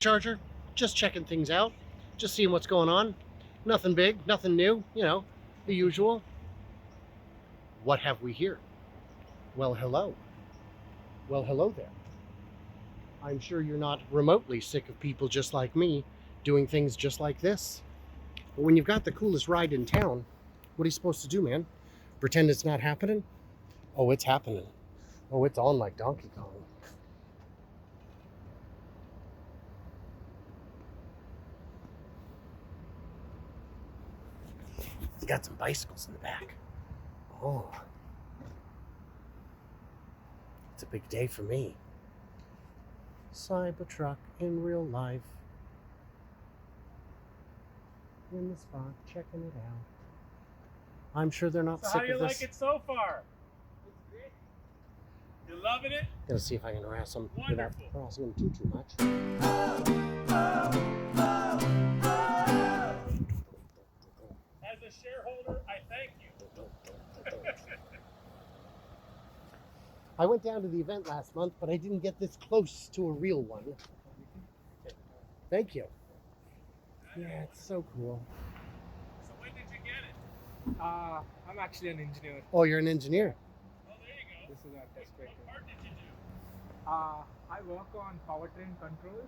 Charger, just checking things out, just seeing what's going on. Nothing big, nothing new, you know, the usual. What have we here? Well, hello. Well, hello there. I'm sure you're not remotely sick of people just like me doing things just like this. But when you've got the coolest ride in town, what are you supposed to do, man? Pretend it's not happening? Oh, it's happening. Oh, it's on like Donkey Kong. He's got some bicycles in the back. Oh. It's a big day for me. Cybertruck in real life. In the spot, checking it out. I'm sure they're not sick of this. How do you like it so far? It's great. You loving it? Gonna see if I can harass them without harassing them too much. As a shareholder, I thank you. I went down to the event last month, but I didn't get this close to a real one. Thank you. Yeah, it's so cool. So when did you get it? I'm actually an engineer. Oh, you're an engineer? Oh, there you go. This is our test vehicle. What part did you do? I work on powertrain control.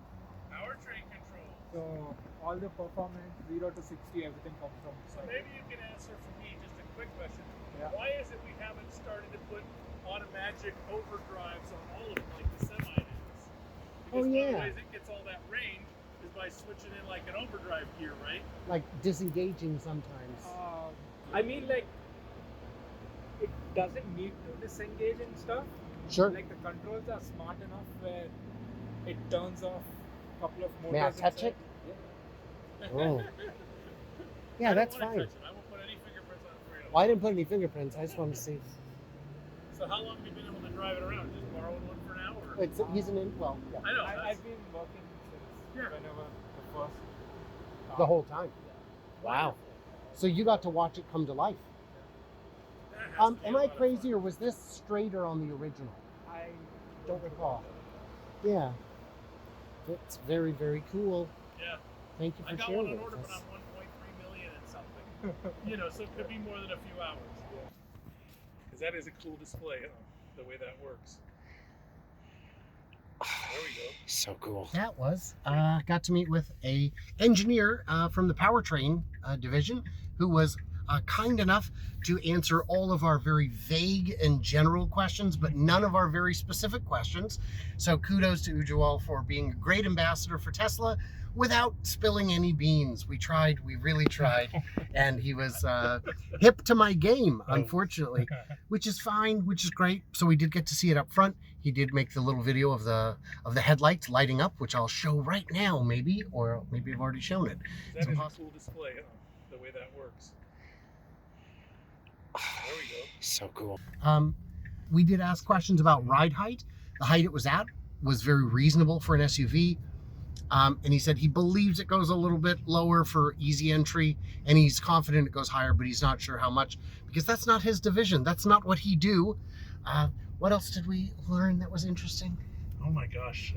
Powertrain control. So all the performance, 0 to 60, everything comes from So inside. maybe you can answer for me just a quick question. Yeah. Why is it we haven't started to put automatic overdrives on all of them like the Semi is? Because Oh, yeah. one of the ways it gets all that range is by switching in like an overdrive gear, right? Like disengaging sometimes. I mean, like, it doesn't need to disengage and stuff. Sure. Like the controls are smart enough where it turns off a couple of motors. May I touch inside. it? Oh. Yeah, that's I don't fine. wanna touch it. I won't put any fingerprints on it for you. Well, I didn't put any fingerprints. I just wanted to see. So how long have you been able to drive it around? Just borrowing one for now, or? He's an well, yeah, I know. I've been working since Yeah. whenever the first. the whole time. Wow. So you got to watch it come to life. That has to be Am a I lot of crazy fun. or was this straighter on the original? I Don't recall. Yeah. It's very, very cool. Yeah. Thank you I for got sharing one on it order, with but us. I'm 1.3 million and something. You know, so it could be more than a few hours. Because that is a cool display, the way that works. There we go. So cool. That was got to meet with a engineer from the powertrain division who was kind enough to answer all of our very vague and general questions, but none of our very specific questions. So kudos to Ujjwal for being a great ambassador for Tesla without spilling any beans. We tried, we really tried, and he was hip to my game, unfortunately, which is fine, which is great. So we did get to see it up front. He did make the little video of the headlights lighting up, which I'll show right now, maybe, or maybe I've already shown it. That is a cool display, the way that works. There we go. So cool. We did ask questions about ride height. The height it was at was very reasonable for an SUV. And he said he believes it goes a little bit lower for easy entry, and he's confident it goes higher, but he's not sure how much, because that's not his division. That's not what he do. What else did we learn that was interesting? Oh my gosh.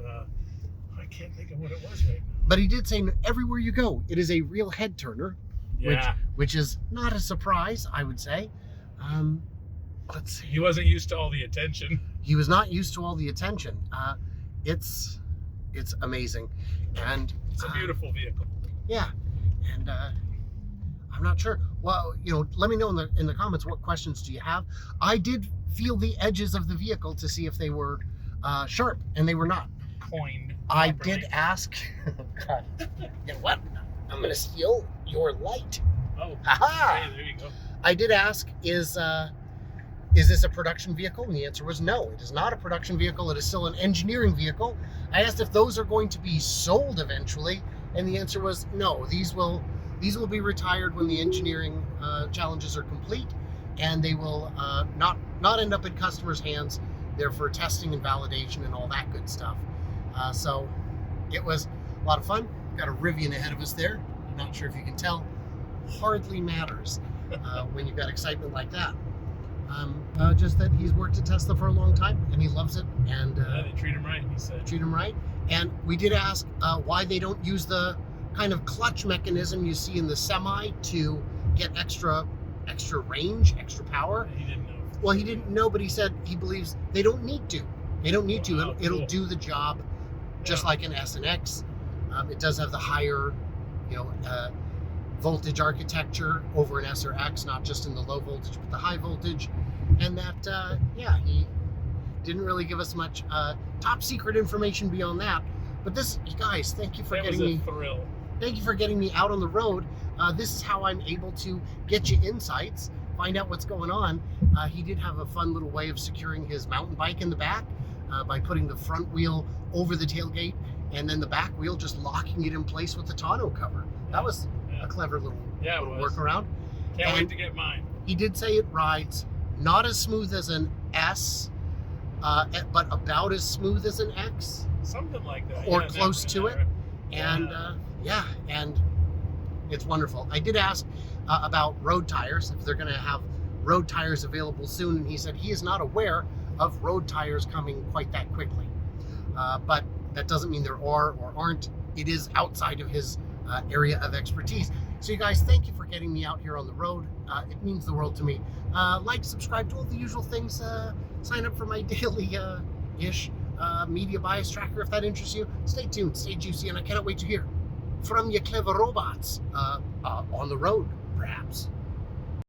I can't think of what it was right now. But he did say everywhere you go, it is a real head turner, Yeah. which is not a surprise, I would say. Let's see. He wasn't used to all the attention. He was not used to all the attention. It's amazing, and It's a beautiful vehicle. yeah, and I'm not sure. Well, you know, let me know in the comments what questions do you have. I did feel the edges of the vehicle to see if they were sharp, and they were not. Coined. I properly. did ask. God, you know what? I'm gonna steal your light. Oh, Aha! hey, there you go. I did ask, is this a production vehicle? And the answer was no, it is not a production vehicle. It is still an engineering vehicle. I asked if those are going to be sold eventually, and the answer was no. These will be retired when the engineering challenges are complete, and they will not end up in customers' hands. They're for testing and validation and all that good stuff. So it was a lot of fun. Got a Rivian ahead of us there. I'm not sure if you can tell. Hardly matters when you've got excitement like that. Just that he's worked at Tesla for a long time and he loves it, and Yeah, they treat him right, he said. treat him right. And we did ask why they don't use the kind of clutch mechanism you see in the semi to get extra range, extra power. He didn't know. Well, he didn't know, but he said he believes they don't need to. They don't need to. Wow, It'll cool. do the job just like an S and X. It does have the higher, voltage architecture over an S or X, not just in the low voltage, but the high voltage. And that, he didn't really give us much top secret information beyond that. But this, you guys, thank you for That getting was a me. thrill. Thank you for getting me out on the road. This is how I'm able to get you insights, find out what's going on. He did have a fun little way of securing his mountain bike in the back by putting the front wheel over the tailgate and then the back wheel just locking it in place with the tonneau cover. That was a clever little, Yeah, it little was. workaround. Can't And wait to get mine. he did say it rides not as smooth as an S, but about as smooth as an X. Something like that. Or Yeah, close that- to it. And and it's wonderful. I did ask about road tires, if they're going to have road tires available soon, and he said he is not aware of road tires coming quite that quickly. But that doesn't mean there are or aren't. It is outside of his area of expertise. So you guys, thank you for getting me out here on the road. It means the world to me. Like, subscribe to all the usual things. Sign up for my daily-ish media bias tracker if that interests you. Stay tuned, stay juicy, and I cannot wait to hear from you clever robots on the road, perhaps.